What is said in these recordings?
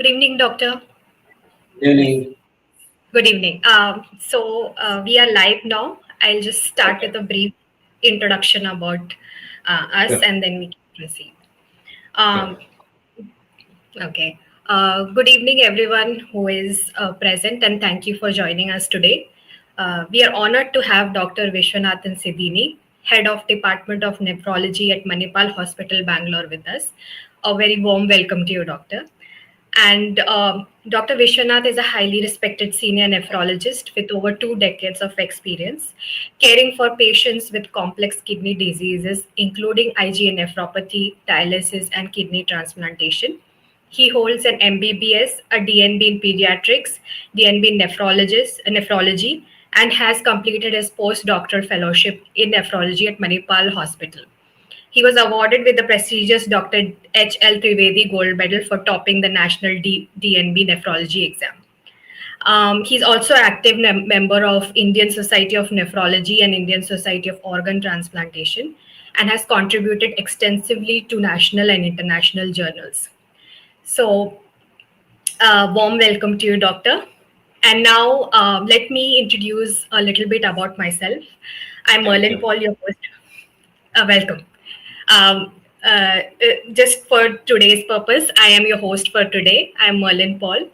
Good evening, doctor. Good evening. Good evening. We are live now. I'll just start Okay. with a brief introduction about us, Sure. and then we can proceed. Sure. Um, okay. Good evening, everyone who is present, and thank you for joining us today. We are honored to have Dr. Vishwanath and Siddini, Head of Department of Nephrology at Manipal Hospital, Bangalore, with us. A very warm welcome to you, doctor. And Dr. Vishwanath is a highly respected senior nephrologist with over 2 decades of experience caring for patients with complex kidney diseases, including IgA nephropathy, dialysis, and kidney transplantation. He holds an MBBS, a DNB in pediatrics, DNB in nephrology, and has completed his postdoctoral fellowship in nephrology at Manipal Hospital. He was awarded with the prestigious Dr. H.L. Trivedi Gold Medal for topping the National DNB Nephrology exam. He's also active member of Indian Society of Nephrology and Indian Society of Organ Transplantation and has contributed extensively to national and international journals. So, warm welcome to you, Doctor. And now, let me introduce a little bit about myself. I'm Thank Merlin you. Paul, your host. Welcome. Um, just for today's purpose, I am your host for today. I'm Merlin Paul,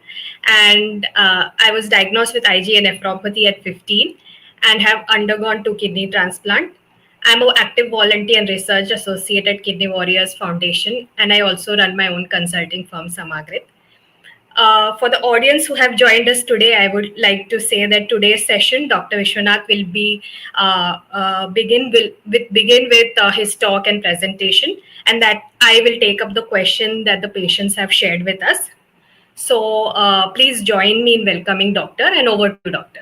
and I was diagnosed with IgA nephropathy at 15 and have undergone 2 kidney transplant. I'm an active volunteer and research associate at Kidney Warriors Foundation, and I also run my own consulting firm, Samagrit. For the audience who have joined us today, I would like to say that today's session, Dr. Vishwanath will be begin with his talk and presentation, and that I will take up the question that the patients have shared with us. So please join me in welcoming Doctor, and over to you, Doctor.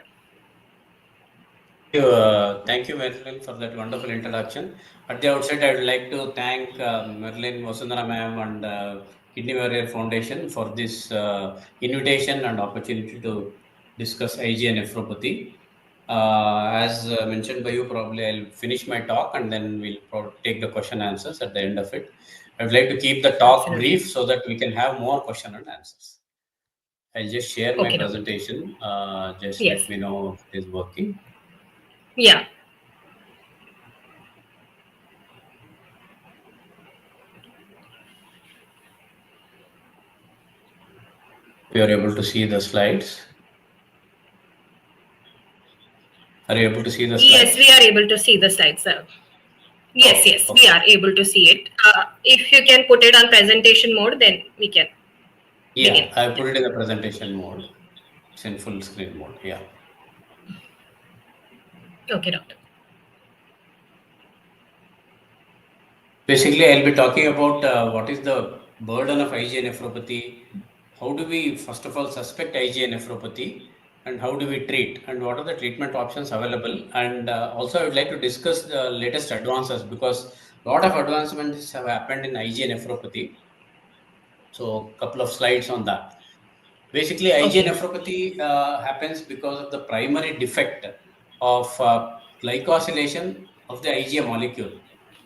Thank you, Marilyn, for that wonderful introduction. At the outset, I would like to thank Marilyn Vasundhara ma'am and Kidney Warrior Foundation for this invitation and opportunity to discuss IgA nephropathy. As mentioned by you, probably I'll finish my talk and then we'll take the question answers at the end of it. I would like to keep the talk Absolutely. brief so that we can have more question and answers. I'll just share my Okay, Doctor. presentation. Just Yes. let me know if it is working. Yeah. We are able to see the slides. Are you able to see the slides? Yes, we are able to see the slides, sir. Yes, Okay, yes, okay. we are able to see it. If you can put it on presentation mode, then we can begin. Yeah, I put it in the presentation mode. It's in full screen mode. Yeah. Okay, Doctor. Basically, I'll be talking about what is the burden of IgA nephropathy. How do we, first of all, suspect IgA nephropathy? And how do we treat? And what are the treatment options available? And also, I would like to discuss the latest advances because a lot of advancements have happened in IgA nephropathy. So, a couple of slides on that. Basically, IgA Okay. nephropathy happens because of the primary defect of glycosylation of the IgA molecule.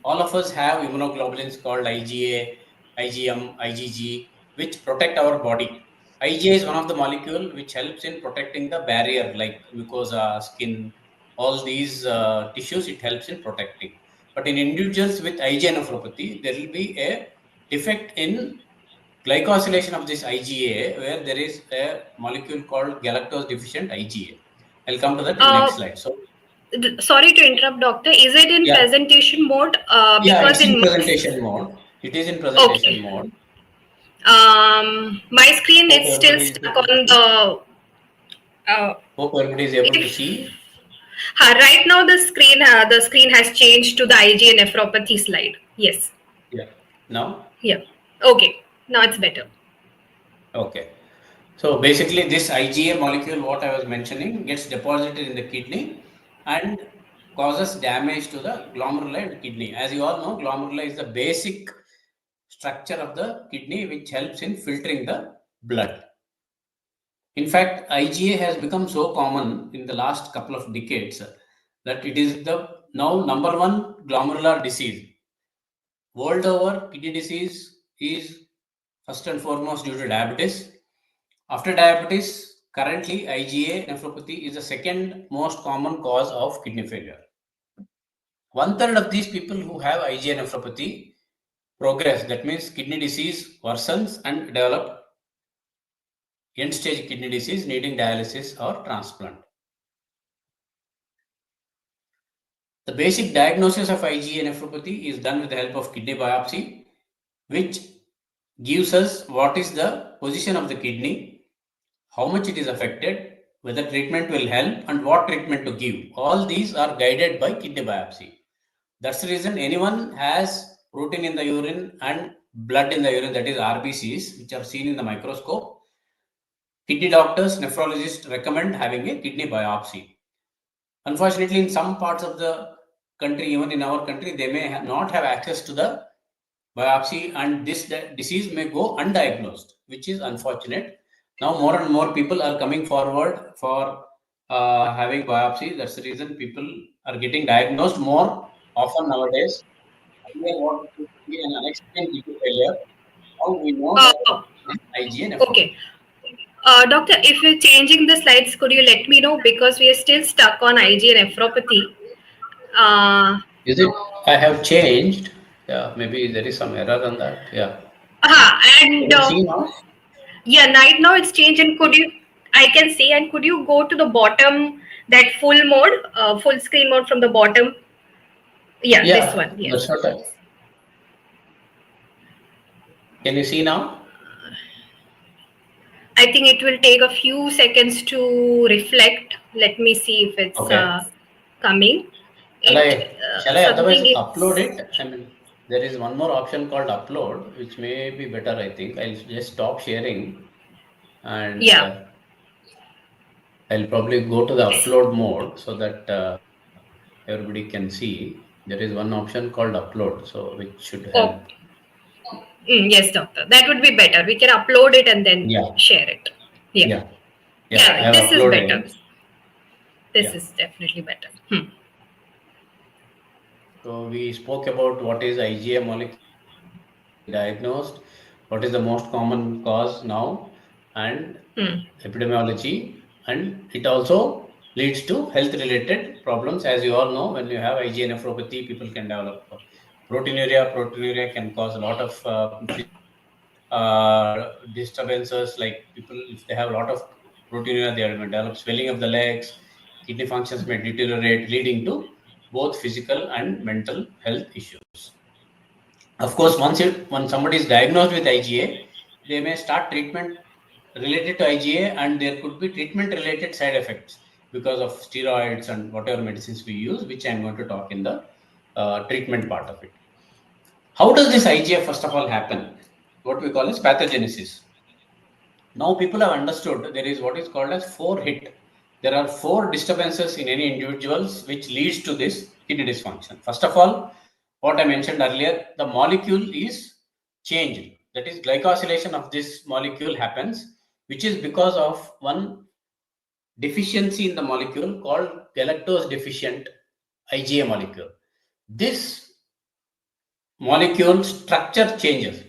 All of us have immunoglobulins called IgA, IgM, IgG, which protect our body. IgA is one of the molecule which helps in protecting the barrier like mucosa, skin, all these tissues, it helps in protecting. But in individuals with IgA nephropathy, there will be a defect in glycosylation of this IgA, where there is a molecule called galactose deficient IgA. I'll come to that in next slide. So, Sorry to interrupt, Doctor. Is it in yeah, presentation mode? yeah, Because it's in in presentation mode. It is in presentation okay, mode. my screen Hope is still everybody is stuck able to on see. the. Hope everybody is able to If see. right now the screen has changed to the IgA nephropathy slide. Yes. Yeah. Now, Yeah. Okay. Now it's better. okay. So basically, this IgA molecule, what I was mentioning, gets deposited in the kidney and causes damage to the glomeruli and kidney. As you all know, glomeruli is the basic structure of the kidney which helps in filtering the blood. In fact, IgA has become so common in the last couple of decades that it is the now number one glomerular disease. World over, kidney disease is first and foremost due to diabetes. After diabetes, currently IgA nephropathy is the second most common cause of kidney failure. 1/3 of these people who have IgA nephropathy progress, that means kidney disease worsens and develop end-stage kidney disease needing dialysis or transplant. The basic diagnosis of IgA nephropathy is done with the help of kidney biopsy, which gives us what is the position of the kidney, how much it is affected, whether treatment will help, and what treatment to give. All these are guided by kidney biopsy. That's the reason anyone has protein in the urine and blood in the urine, that is RBCs, which are seen in the microscope. Kidney doctors, nephrologists recommend having a kidney biopsy. Unfortunately, in some parts of the country, even in our country, they may not have access to the biopsy, and this disease may go undiagnosed, which is unfortunate. Now more and more people are coming forward for having biopsy. That's the reason people are getting diagnosed more often nowadays. Earlier, what used to be an unexplained kidney failure, now we know that IgA nephropathy. Okay. Doctor, if you're changing the slides, could you let me know, because we are still stuck on IgA nephropathy. Is it? I have changed. Yeah, maybe there is some error on that. Yeah. Can And you see now? yeah, right now it's changed. And could you, I can see, and could you go to the bottom, that full mode, full screen mode from the bottom? Yeah, this Yeah, one. Yes. that's what I. Can you see now? I think it will take a few seconds to reflect. Let me see if it's Okay. coming. It Shall I otherwise something upload it's it? I mean, there is one more option called upload, which may be better, I think. I'll just stop sharing and yeah. I'll probably go to the upload mode so that everybody can see. There is one option called upload, so which should Oh, help. yes, doctor. That would be better. We can upload it and then Yeah, share it. Yeah. yeah, yeah. Yeah, I right. have This is better. uploaded. This Yeah. is definitely better. So we spoke about what is IgA molecule, diagnosed, what is the most common cause now, and epidemiology, and it also leads to health related problems. As you all know, when you have IgA nephropathy, people can develop proteinuria. Proteinuria can cause a lot of disturbances, like people, if they have a lot of proteinuria, they may develop swelling of the legs, kidney functions may deteriorate, leading to both physical and mental health issues. Of course, when somebody is diagnosed with IgA, they may start treatment related to IgA, and there could be treatment related side effects because of steroids and whatever medicines we use, which I'm going to talk in the treatment part of it. How does this IgA first of all happen? What we call as pathogenesis. Now people have understood there is what is called as 4-hit. There are 4 disturbances in any individuals which leads to this kidney dysfunction. First of all, what I mentioned earlier, the molecule is changed. That is, glycosylation of this molecule happens, which is because of one deficiency in the molecule called galactose deficient IgA molecule. This molecule structure changes.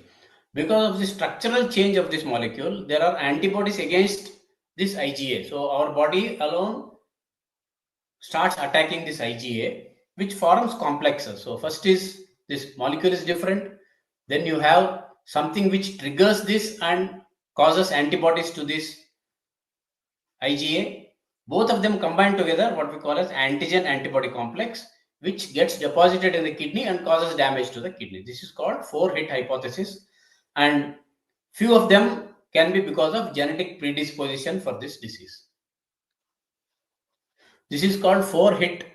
Because of the structural change of this molecule, there are antibodies against this IgA. So our body alone starts attacking this IgA, which forms complexes. So first is this molecule is different. Then you have something which triggers this and causes antibodies to this IgA. Both of them combine together, what we call as antigen antibody complex, which gets deposited in the kidney and causes damage to the kidney. This is called 4-hit hypothesis, and few of them can be because of genetic predisposition for this disease. This is called 4-hit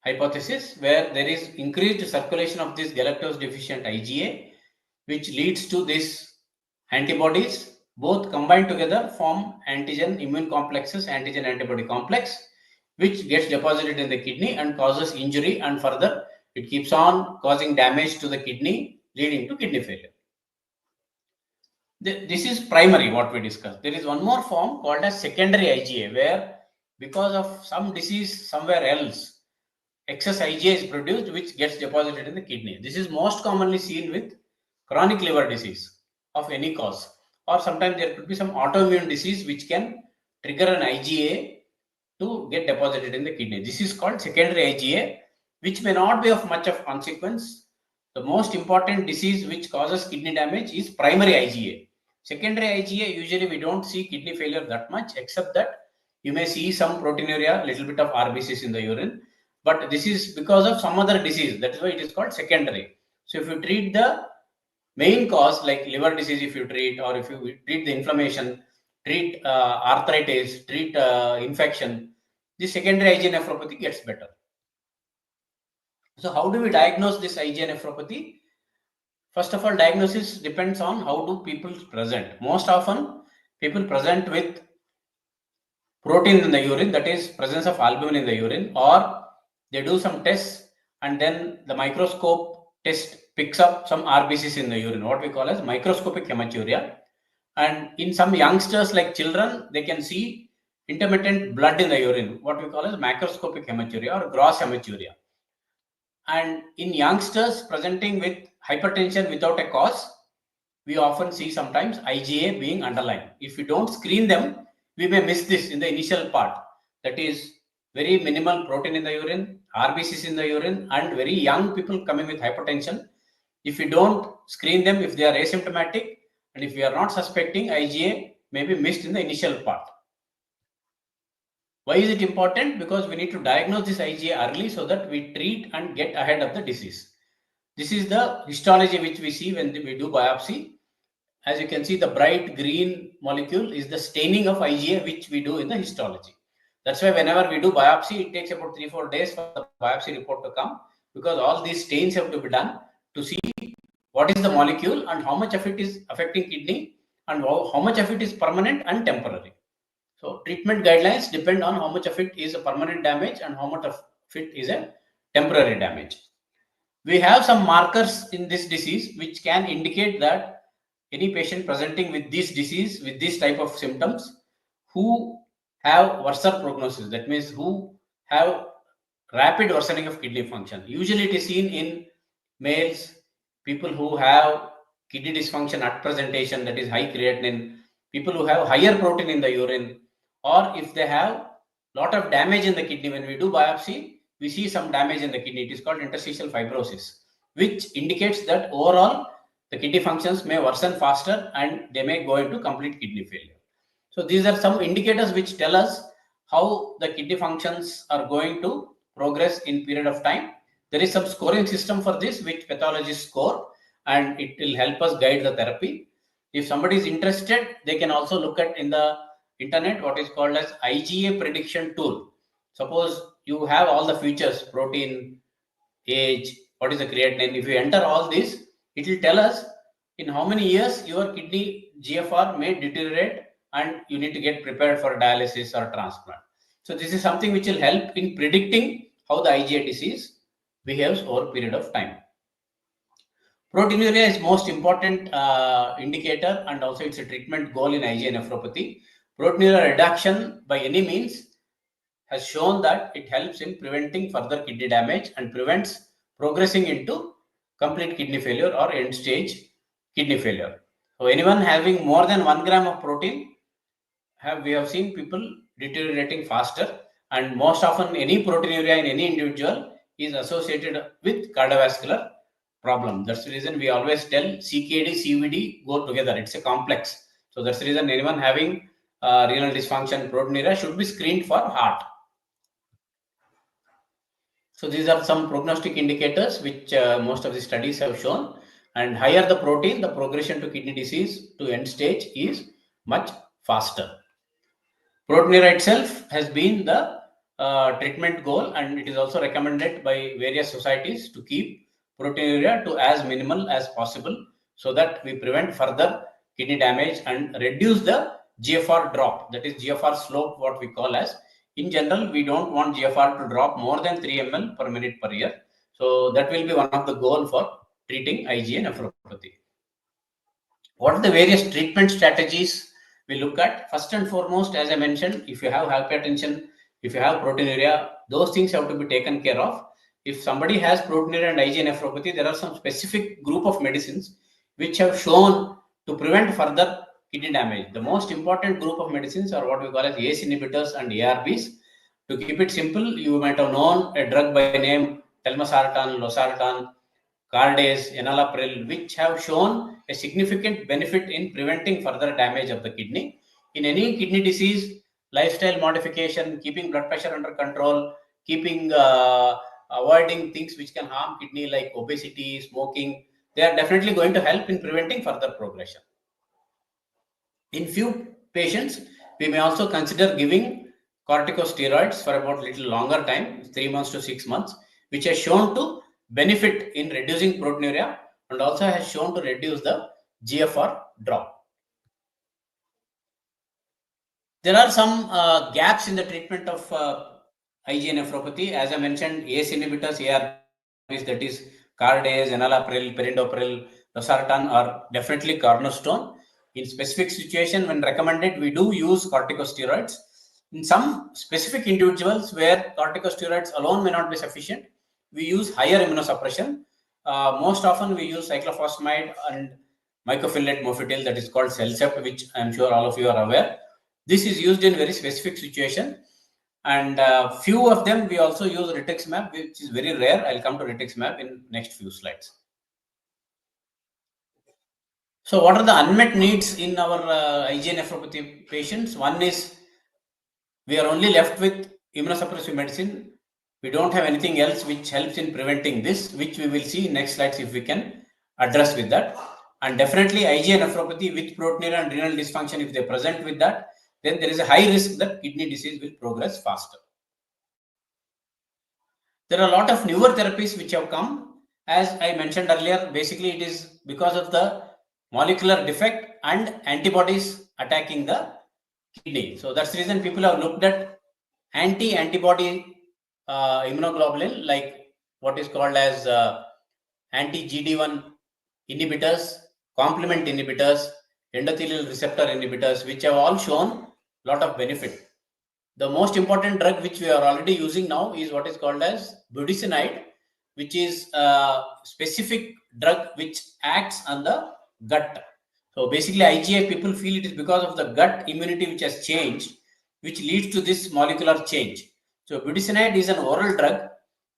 hypothesis, where there is increased circulation of this galactose deficient IgA, which leads to this antibodies. Both combined together form antigen immune complexes, antigen antibody complex, which gets deposited in the kidney and causes injury, and further it keeps on causing damage to the kidney, leading to kidney failure. This is primary, what we discussed. There is one more form called as secondary IgA, where because of some disease somewhere else, excess IgA is produced, which gets deposited in the kidney. This is most commonly seen with chronic liver disease of any cause. or sometimes there could be some autoimmune disease which can trigger an IgA to get deposited in the kidney. This is called secondary IgA, which may not be of much of consequence. The most important disease which causes kidney damage is primary IgA. Secondary IgA, usually we don't see kidney failure that much, except that you may see some proteinuria, little bit of RBCs in the urine, but this is because of some other disease. That is why it is called secondary. So if you treat the main cause like liver disease, if you treat, or if you treat the inflammation, treat arthritis, treat infection, the secondary IgA nephropathy gets better. So how do we diagnose this IgA nephropathy? First of all, diagnosis depends on how do people present. Most often, people present with protein in the urine, that is presence of albumin in the urine, or they do some tests and then the microscope test picks up some RBCs in the urine, what we call as microscopic hematuria. And in some youngsters like children, they can see intermittent blood in the urine, what we call as macroscopic hematuria or gross hematuria. And in youngsters presenting with hypertension without a cause, we often see sometimes IgA being underlying. If we don't screen them, we may miss this in the initial part. That is very minimal protein in the urine, RBCs in the urine, and very young people coming with hypertension. If we don't screen them, if they are asymptomatic, and if we are not suspecting, IgA may be missed in the initial part. Why is it important? Because we need to diagnose this IgA early so that we treat and get ahead of the disease. This is the histology which we see when we do biopsy. As you can see, the bright green molecule is the staining of IgA which we do in the histology. That's why whenever we do biopsy, it takes about 3-4 days for the biopsy report to come, because all these stains have to be done to see what is the molecule and how much of it is affecting kidney and how much of it is permanent and temporary. So treatment guidelines depend on how much of it is a permanent damage and how much of it is a temporary damage. We have some markers in this disease which can indicate that any patient presenting with this disease, with this type of symptoms, who have worse prognosis, that means who have rapid worsening of kidney function. Usually it is seen in males, people who have kidney dysfunction at presentation, that is high creatinine, people who have higher protein in the urine, or if they have lot of damage in the kidney. When we do biopsy, we see some damage in the kidney. It is called interstitial fibrosis, which indicates that overall the kidney functions may worsen faster and they may go into complete kidney failure. So these are some indicators which tell us how the kidney functions are going to progress in period of time. There is some scoring system for this which pathologists score, and it will help us guide the therapy. If somebody is interested, they can also look at in the internet what is called as IgA prediction tool. Suppose you have all the features, protein, age, what is the creatinine. If you enter all this, it will tell us in how many years your kidney GFR may deteriorate and you need to get prepared for dialysis or transplant. So this is something which will help in predicting how the IgA disease behaves over a period of time. Proteinuria is most important indicator, and also it's a treatment goal in IgA nephropathy. Proteinuria reduction by any means has shown that it helps in preventing further kidney damage and prevents progressing into complete kidney failure or end stage kidney failure. So anyone having more than 1 gram of protein, we have seen people deteriorating faster, and most often any proteinuria in any individual is associated with cardiovascular problem. That's the reason we always tell CKD, CVD go together. It's a complex. So that's the reason anyone having renal dysfunction, proteinuria should be screened for heart. So these are some prognostic indicators which most of the studies have shown. And higher the protein, the progression to kidney disease to end stage is much faster. Proteinuria itself has been the treatment goal, and it is also recommended by various societies to keep proteinuria to as minimal as possible so that we prevent further kidney damage and reduce the GFR drop, that is GFR slope, what we call as. In general, we don't want GFR to drop more than 3 ml per minute per year. So that will be one of the goal for treating IgA nephropathy. What are the various treatment strategies we look at? First and foremost, as I mentioned, if you have hypertension, if you have proteinuria, those things have to be taken care of. If somebody has proteinuria and IgA nephropathy, there are some specific group of medicines which have shown to prevent further kidney damage. The most important group of medicines are what we call as ACE inhibitors and ARBs. To keep it simple, you might have known a drug by name telmisartan, losartan, Cardase, enalapril, which have shown a significant benefit in preventing further damage of the kidney. In any kidney disease, lifestyle modification, keeping blood pressure under control, avoiding things which can harm kidney like obesity, smoking, they are definitely going to help in preventing further progression. In few patients, we may also consider giving corticosteroids for about little longer time, 3 months to 6 months, which has shown to benefit in reducing proteinuria and also has shown to reduce the GFR drop. There are some gaps in the treatment of IgA nephropathy. As I mentioned, ACE inhibitors, ARBs, that is Cardase, enalapril, perindopril, losartan are definitely cornerstone. In specific situation, when recommended, we do use corticosteroids. In some specific individuals where corticosteroids alone may not be sufficient, we use higher immunosuppression. Most often we use cyclophosphamide and mycophenolate mofetil, that is called Celcept, which I'm sure all of you are aware. This is used in very specific situation, and few of them we also use rituximab, which is very rare. I'll come to rituximab in next few slides. So what are the unmet needs in our IgA nephropathy patients? One is we are only left with immunosuppressive medicine. We don't have anything else which helps in preventing this, which we will see in next slides if we can address with that. And definitely IgA nephropathy with proteinuria and renal dysfunction, if they present with that, then there is a high risk that kidney disease will progress faster. There are a lot of newer therapies which have come. As I mentioned earlier, basically it is because of the molecular defect and antibodies attacking the kidney. So that's the reason people have looked at antibody immunoglobulin, like what is called as anti-GD1 inhibitors, complement inhibitors, endothelial receptor inhibitors, which have all shown a lot of benefit. The most important drug which we are already using now is what is called as budesonide, which is a specific drug which acts on the gut. So basically IgA, people feel it is because of the gut immunity which has changed, which leads to this molecular change. So budesonide is an oral drug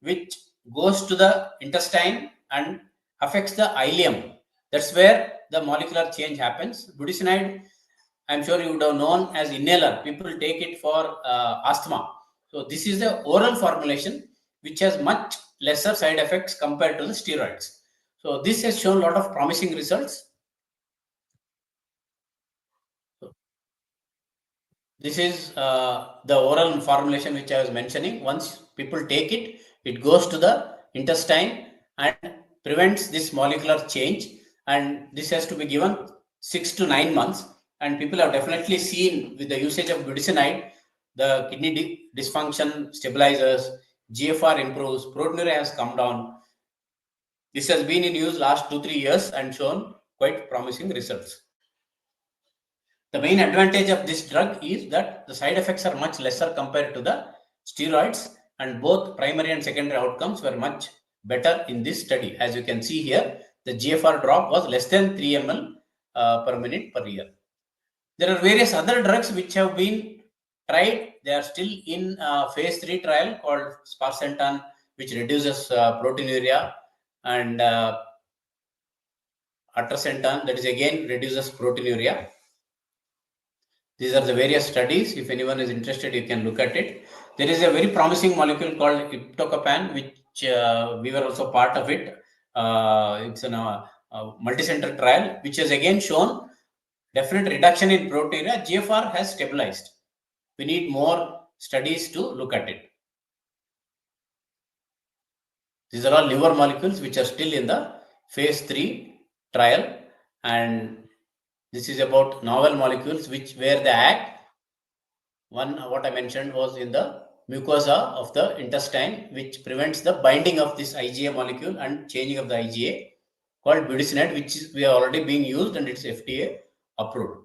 which goes to the intestine and affects the ileum. That's where the molecular change happens. Budesonide, I'm sure you would have known as inhaler. People take it for asthma. So this is the oral formulation which has much lesser side effects compared to the steroids. So this has shown a lot of promising results. This is the oral formulation which I was mentioning. Once people take it, it goes to the intestine and prevents this molecular change. And this has to be given 6 to 9 months. And people have definitely seen with the usage of budesonide, the kidney dysfunction stabilizes, GFR improves, proteinuria has come down. This has been in use last 2-3 years and shown quite promising results. The main advantage of this drug is that the side effects are much lesser compared to the steroids, and both primary and secondary outcomes were much better in this study. As you can see here, the GFR drop was less than 3 ml per minute per year. There are various other drugs which have been tried. They are still in phase 3 trial called sparsentan, which reduces proteinuria, and atrasentan, that is again reduces proteinuria. These are the various studies. If anyone is interested, you can look at it. There is a very promising molecule called iptacopan, which we were also part of it. It's a multi-center trial, which has again shown definite reduction in proteinuria. GFR has stabilized. We need more studies to look at it. These are all newer molecules which are still in the phase 3 trial, and this is about novel molecules where the act. One, what I mentioned, was in the mucosa of the intestine, which prevents the binding of this IgA molecule and changing of the IgA, called budesonide, which is we are already being used and it's FDA approved.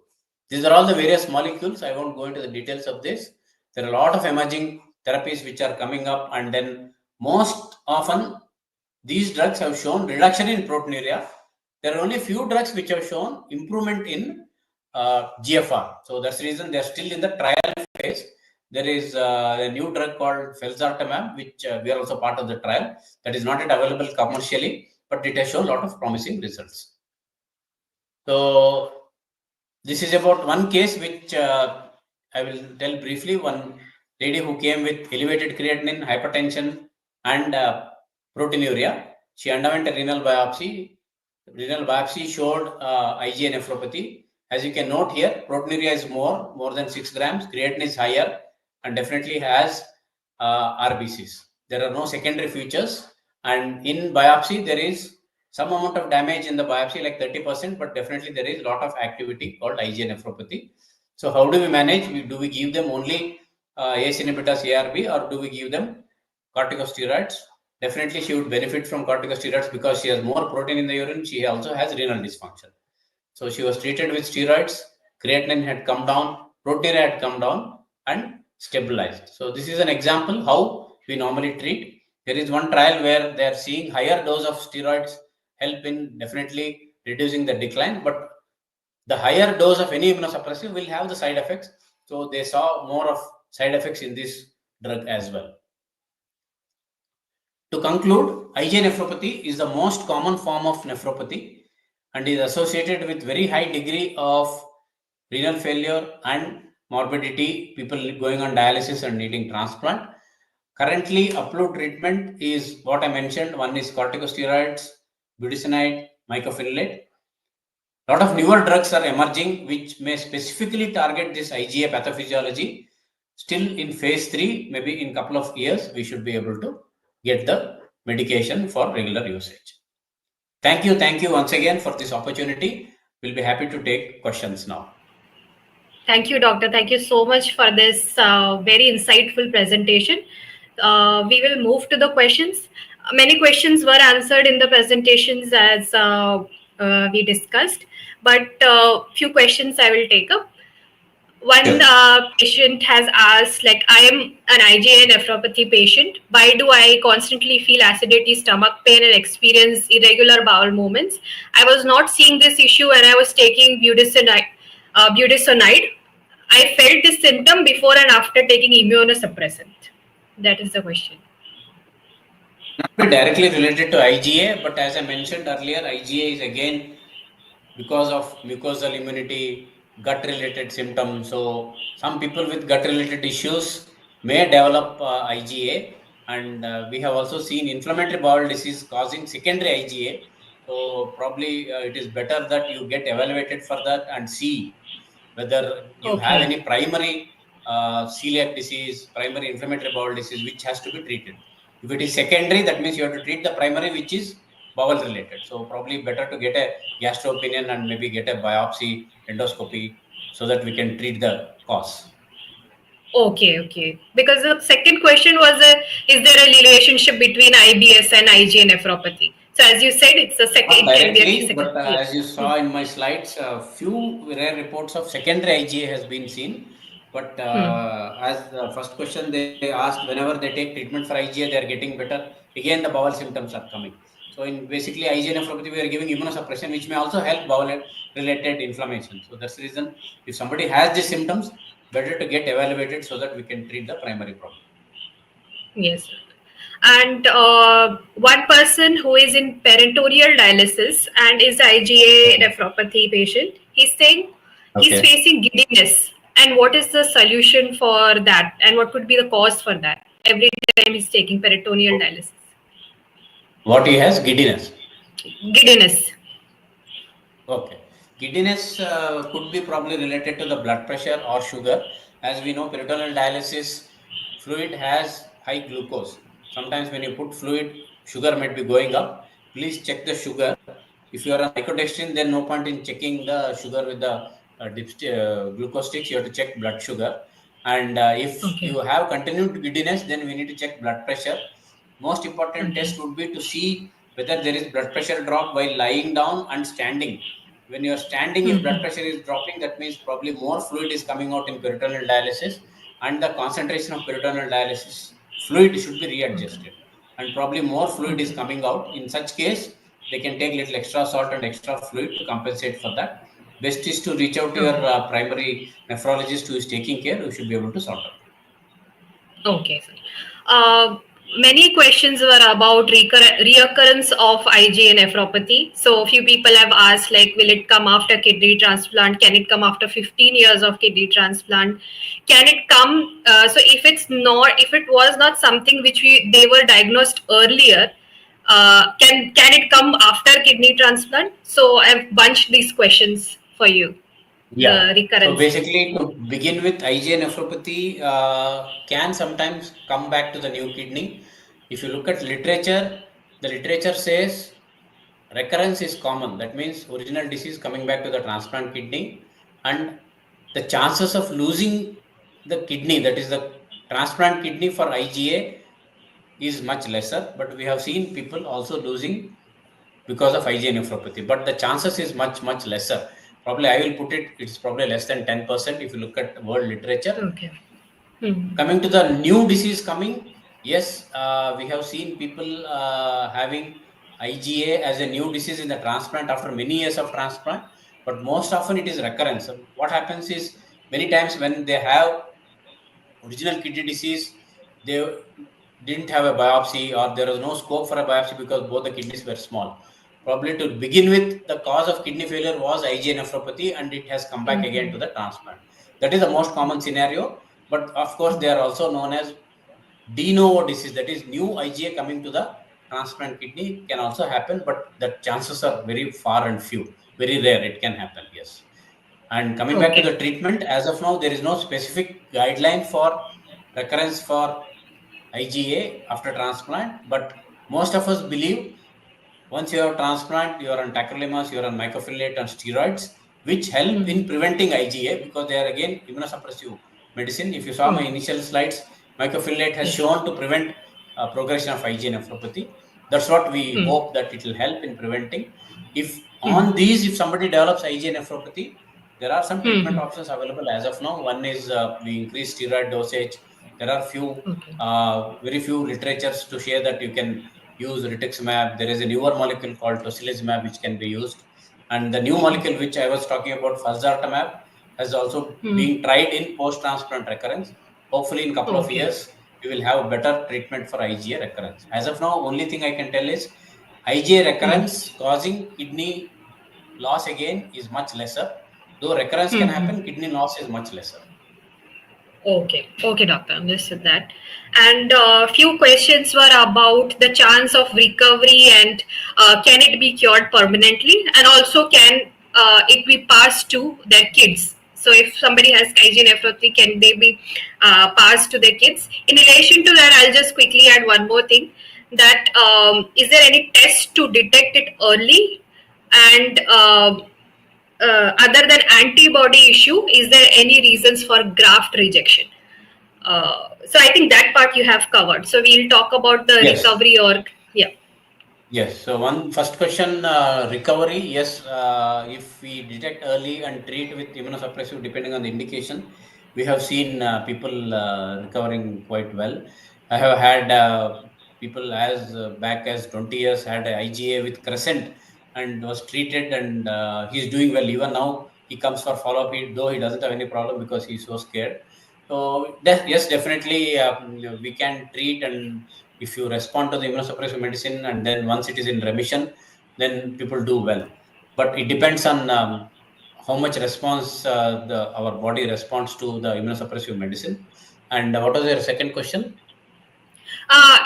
These are all the various molecules. I won't go into the details of this. There are a lot of emerging therapies which are coming up, and then most often these drugs have shown reduction in proteinuria. There are only few drugs which have shown improvement in GFR. So that's the reason they're still in the trial phase. There is a new drug called felzartamab, which we are also part of the trial. That is not yet available commercially, but it has shown a lot of promising results. So this is about one case which I will tell briefly. One lady who came with elevated creatinine, hypertension, and proteinuria. She underwent a renal biopsy. Renal biopsy showed IgA nephropathy. As you can note here, proteinuria is more than 6 grams. Creatinine is higher and definitely has RBCs. There are no secondary features. And in biopsy, there is some amount of damage in the biopsy, like 30%, but definitely there is a lot of activity called IgA nephropathy. So how do we manage? Do we give them only ACE inhibitors, ARB, or do we give them corticosteroids? Definitely she would benefit from corticosteroids because she has more protein in the urine. She also has renal dysfunction. So she was treated with steroids. Creatinine had come down, proteinuria had come down and stabilized. So this is an example how we normally treat. There is one trial where they are seeing higher dose of steroids help in definitely reducing the decline, but the higher dose of any immunosuppressive will have the side effects. So they saw more of side effects in this drug as well. To conclude, IgA nephropathy is the most common form of nephropathy and is associated with very high degree of renal failure and morbidity, people going on dialysis and needing transplant. Currently, approved treatment is what I mentioned. One is corticosteroids, budesonide, mycophenolate. A lot of newer drugs are emerging which may specifically target this IgA pathophysiology. Still in phase 3, maybe in a couple of years, we should be able to get the medication for regular usage. Thank you once again for this opportunity. We'll be happy to take questions now. Thank you, Doctor. Thank you so much for this very insightful presentation. We will move to the questions. Many questions were answered in the presentations as we discussed, but few questions I will take up. One patient has asked, like, I am an IgA nephropathy patient. Why do I constantly feel acidity, stomach pain, and experience irregular bowel movements? I was not seeing this issue when I was taking budesonide. I felt this symptom before and after taking immunosuppressant. That is the question. Not be directly related to IgA, but as I mentioned earlier, IgA is again because of mucosal immunity, gut-related symptoms. So some people with gut-related issues may develop IgA, and we have also seen inflammatory bowel disease causing secondary IgA. So probably it is better that you get evaluated for that and see whether you have any primary celiac disease, primary inflammatory bowel disease, which has to be treated. If it is secondary, that means you have to treat the primary, which is bowel related. So probably better to get a gastro opinion and maybe get a biopsy, endoscopy, so that we can treat the cause. Okay. Because the second question was, is there a relationship between IBS and IgA nephropathy? So as you said, it's a second. Not directly, but as you saw in my slides, a few rare reports of secondary IgA has been seen. But as the first question they asked, whenever they take treatment for IgA, they are getting better. Again, the bowel symptoms are coming. So in basically IgA nephropathy, we are giving immunosuppression, which may also help bowel-related inflammation. So that's the reason if somebody has these symptoms, better to get evaluated so that we can treat the primary problem. Yes. And one person who is in peritoneal dialysis and is IgA nephropathy patient, he's saying he's facing giddiness. And what is the solution for that? And what could be the cause for that? Every time he's taking peritoneal dialysis. What he has? Giddiness. Giddiness. Okay. Giddiness could be probably related to the blood pressure or sugar. As we know, peritoneal dialysis fluid has high glucose. Sometimes when you put fluid, sugar might be going up. Please check the sugar. If you are on icodextrin, then no point in checking the sugar with the glucose sticks. You have to check blood sugar. And if you have continued giddiness, then we need to check blood pressure. Most important test would be to see whether there is blood pressure drop while lying down and standing. When you are standing, if blood pressure is dropping, that means probably more fluid is coming out in peritoneal dialysis, and the concentration of peritoneal dialysis fluid should be readjusted. And probably more fluid is coming out. In such case, they can take little extra salt and extra fluid to compensate for that. best is to reach out to your primary nephrologist who is taking care, who should be able to sort out. Okay, sir. Many questions were about reoccurrence of IgA nephropathy. So, few people have asked, like, will it come after kidney transplant? Can it come after 15 years of kidney transplant? Can it come? So, if it was not something which they were diagnosed earlier, can it come after kidney transplant? So, I've bunched these questions for you. Yeah. The So recurrence. basically, to begin with, IgA nephropathy can sometimes come back to the new kidney. If you look at literature, the literature says recurrence is common. That means original disease coming back to the transplant kidney, and the chances of losing the kidney, that is the transplant kidney for IgA, is much lesser. But we have seen people also losing because of IgA nephropathy, but the chances is much lesser. Probably I will put it, it's probably less than 10% if you look at world literature. Okay. Hmm. Coming to the new disease coming, yes, we have seen people having IgA as a new disease in the transplant after many years of transplant, but most often it is recurrence. So what happens is many times when they have original kidney disease, they didn't have a biopsy or there was no scope for a biopsy because both the kidneys were small. Probably to begin with, the cause of kidney failure was IgA nephropathy and it has come back again to the transplant. That is the most common scenario. But of course, they are also known as de novo disease, that is new IgA coming to the transplant kidney can also happen, but the chances are very far and few, very rare. It can happen, yes. And coming back to Okay. the treatment, as of now, there is no specific guideline for recurrence for IgA after transplant, but most of us believe once you have transplant, you are on tacrolimus, you are on mycophenolate and steroids, which help in preventing IgA because they are again immunosuppressive medicine. If you saw my Okay. initial slides, mycophenolate has Yes. shown to prevent progression of IgA nephropathy. That's what we Hmm. hope that it will help in preventing. If Hmm. on these, if somebody develops IgA nephropathy, there are some treatment Hmm. options available as of now. One is we increase steroid dosage. There are Okay. very few literatures to share that you can use rituximab. There is a newer molecule called tocilizumab which can be used. And the new molecule which I was talking about, felzartamab, has also Hmm. been tried in post-transplant recurrence. Hopefully in a couple of Okay. years, we will have better treatment for IgA recurrence. As of now, only thing I can tell is IgA Hmm. recurrence causing kidney loss again is much lesser. Though recurrence can Hmm. happen, kidney loss is much lesser. Okay, okay, doctor, understood that. And few questions were about the chance of recovery and can it be cured permanently, and also can it be passed to their kids? So, if somebody has IgA nephropathy, can they be passed to their kids? In relation to that, I'll just quickly add one more thing. That is there any test to detect it early, and other than antibody issue, is there any reasons for graft rejection? So I think that part you have covered. So we'll talk about the Yes. recovery or yeah. Yes. So one first question, recovery. Yes, if we detect early and treat with immunosuppressive, depending on the indication, we have seen people recovering quite well. I have had people as back as 20 years had a IgA with crescent and was treated, and he's doing well. Even now, he comes for follow up, though he doesn't have any problem because he's so scared. So yes, definitely we can treat, and if you respond to the immunosuppressive medicine and then once it is in remission, then people do well. But it depends on how much response our body responds to the immunosuppressive medicine. And what was your second question?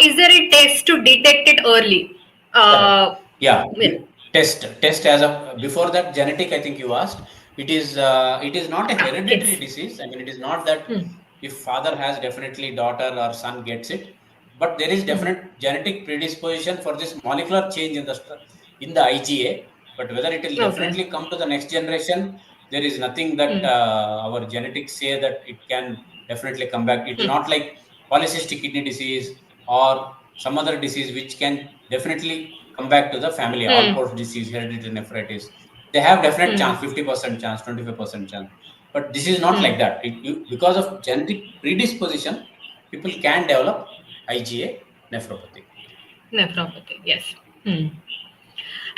Is there a test to detect it early? Correct. Yeah. Well, Test as of before that genetic. I think you asked. It is not a hereditary kids. disease. I mean, it is not that Hmm. if father has definitely daughter or son gets it, but there is Hmm. definite genetic predisposition for this molecular change in the IgA. But whether it will Okay. definitely come to the next generation, there is nothing that Hmm. our genetics say that it can definitely come back. It is Hmm. not like polycystic kidney disease or some other disease which can definitely come back to the family. Hmm. Alport disease, hereditary nephritis, they have definite Hmm. chance, 50% chance, 25% chance. But this is not Hmm. like that. Because of genetic predisposition, people can develop IgA nephropathy. Nephropathy. Yes. Hmm.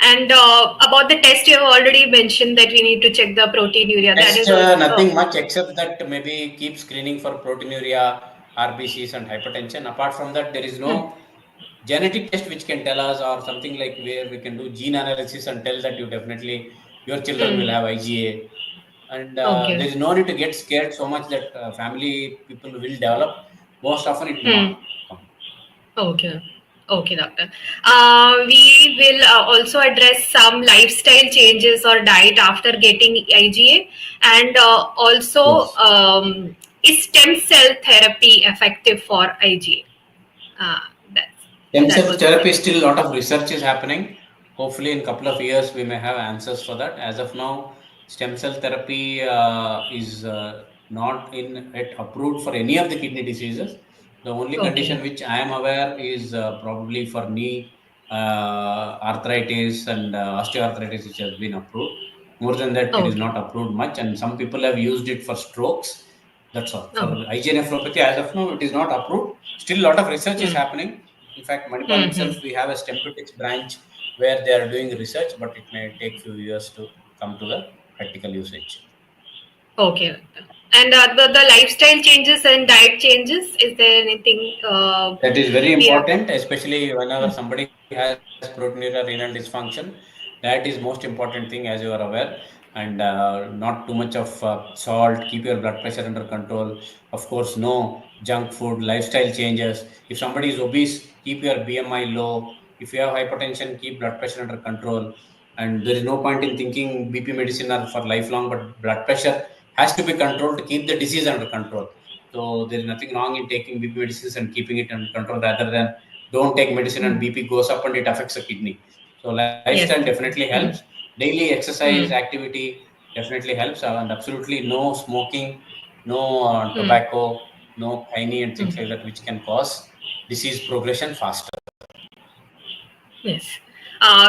And about the test, you have already mentioned that we need to check the proteinuria. That is also nothing much except that maybe keep screening for proteinuria, RBCs, and hypertension. Apart from that, there is no genetic test which can tell us, or something like where we can do gene analysis and tell that your children will have IgA. And Okay. there is no need to get scared so much that family people will develop. Most often it will not come. Okay. Okay, doctor. We will also address some lifestyle changes or diet after getting IgA, and also Yes. is stem cell therapy effective for IgA? Stem That cell was the therapy, second. still a lot of research is happening. Hopefully, in a couple of years, we may have answers for that. As of now, stem cell therapy is not yet approved for any of the kidney diseases. The only Okay. condition which I am aware is probably for knee arthritis and osteoarthritis, which has been approved. More than that, it is Okay. not approved much, and some people have used it for strokes. That's all. For Oh. IgA nephropathy, as of now, it is not approved. Still, a lot of research is happening. In fact, Manipal itself, we have a stematics branch where they are doing research, but it may take few years to come to the practical usage. Okay, doctor. And the lifestyle changes and diet changes, is there anything That is very we have? important, especially whenever somebody has proteinuria renal dysfunction. That is most important thing, as you are aware. And not too much of salt. Keep your blood pressure under control. Of course, no junk food. Lifestyle changes. If somebody is obese, keep your BMI low. If you have hypertension, keep blood pressure under control. And there is no point in thinking BP medicine are for lifelong, but blood pressure has to be controlled to keep the disease under control. So there is nothing wrong in taking BP medicines and keeping it under control, rather than don't take medicine and BP goes up and it affects the kidney. So lifestyle Yes, definitely doctor. helps. Daily exercise activity definitely helps, and absolutely no smoking, no tobacco, no kidney and things like that, which can cause disease progression faster. Yes.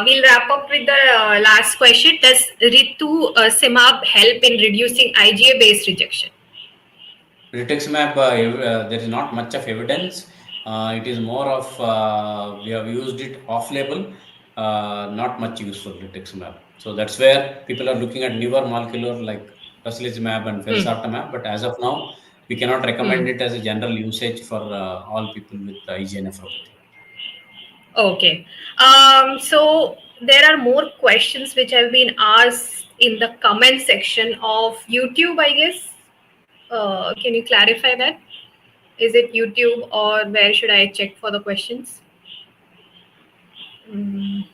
We'll wrap up with the last question. Does Ritu Simab help in reducing IgA based rejection? Rituximab, there is not much of evidence. It is more of we have used it off-label, not much useful rituximab. So that's where people are looking at newer molecular like tocilizumab and felzartamab. But as of now, we cannot recommend it as a general usage for all people with IgA nephropathy. Okay. So there are more questions which have been asked in the comment section of YouTube, I guess. Can you clarify that? Is it YouTube or where should I check for the questions? Mm,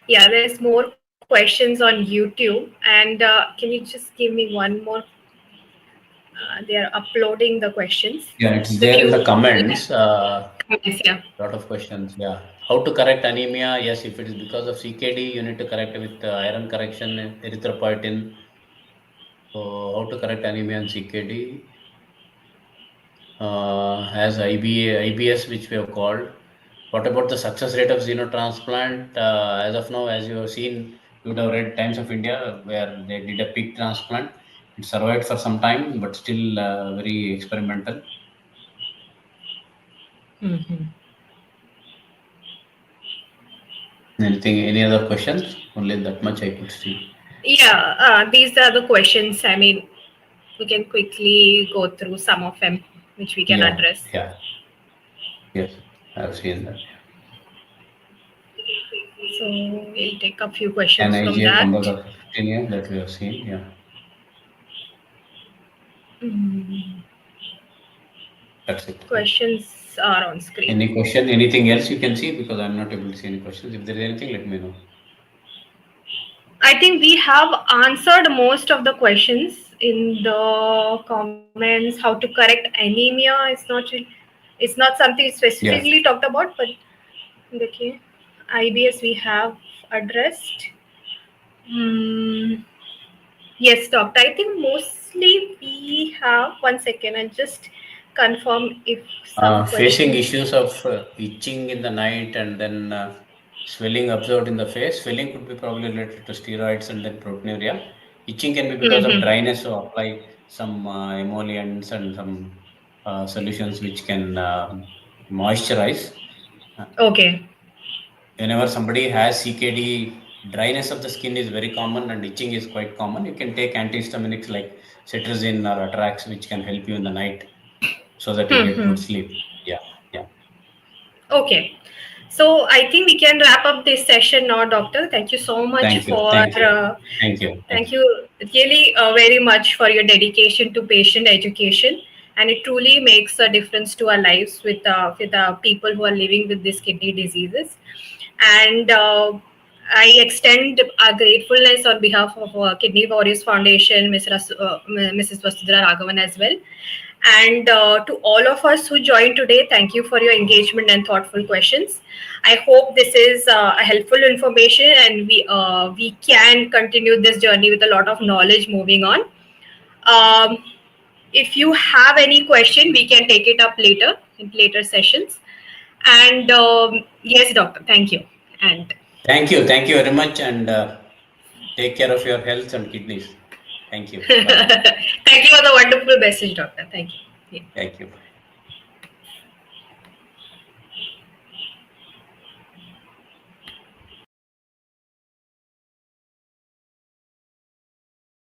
yeah, there's more questions on YouTube. And can you just give me one more? They are uploading the questions. Yeah, it's The there in the few comments. comments, yeah. Lot of questions. Yeah. How to correct anemia? Yes, if it is because of CKD, you need to correct with iron correction, erythropoietin. So, how to correct anemia and CKD? Has IBS, which we have called. What about the success rate of xenotransplant? As of now, as you have seen, you would have read Times of India where they did a pig transplant. It survived for some time, but still very experimental. Any other questions? Only that much I could see. Yeah, these are the questions. I mean, we can quickly go through some of them which we can Yeah, address. yeah, yes, I've seen that. So we'll take a few An questions from IgA that. comes after 15 years, that we have seen. Yeah, that's it. Yeah. Questions are on screen. Any question? Anything else you can see? Because I'm not able to see any questions. If there is anything, let me know. I think we have answered most of the questions in the comments. How to correct anemia is it's not something Yeah. specifically talked about, but okay, IBS we have addressed. Hmm. Yes, doctor. I think mostly we have. One second, and just confirm if some Facing questions. issues of itching in the night and then swelling observed in the face. Swelling could be probably related to steroids and then proteinuria. Itching can be because of dryness, so apply some emollients and some solutions which can moisturize. Okay. Whenever somebody has CKD, dryness of the skin is very common and itching is quite common, you can take antihistaminics like cetirizine or Atrax, which can help you in the night so that you get good sleep. Yeah. Okay. So I think we can wrap up this session now, doctor. Thank you so much Thank you. for Thank you. Thank you. thank you really very much for your dedication to patient education, and it truly makes a difference to our lives with people who are living with these kidney diseases. And I extend our gratefulness on behalf of Kidney Warriors Foundation, Mrs. Vasudha Raghavan as well. And to all of us who joined today, thank you for your engagement and thoughtful questions. I hope this is a helpful information, and we can continue this journey with a lot of knowledge moving on. Um, if you have any question, we can take it up later in later sessions. And yes, doctor, thank you. And thank you very much, and take care of your health and kidneys. Thank you. Bye. thank you for the wonderful message, doctor. Thank you. Yeah. Thank you.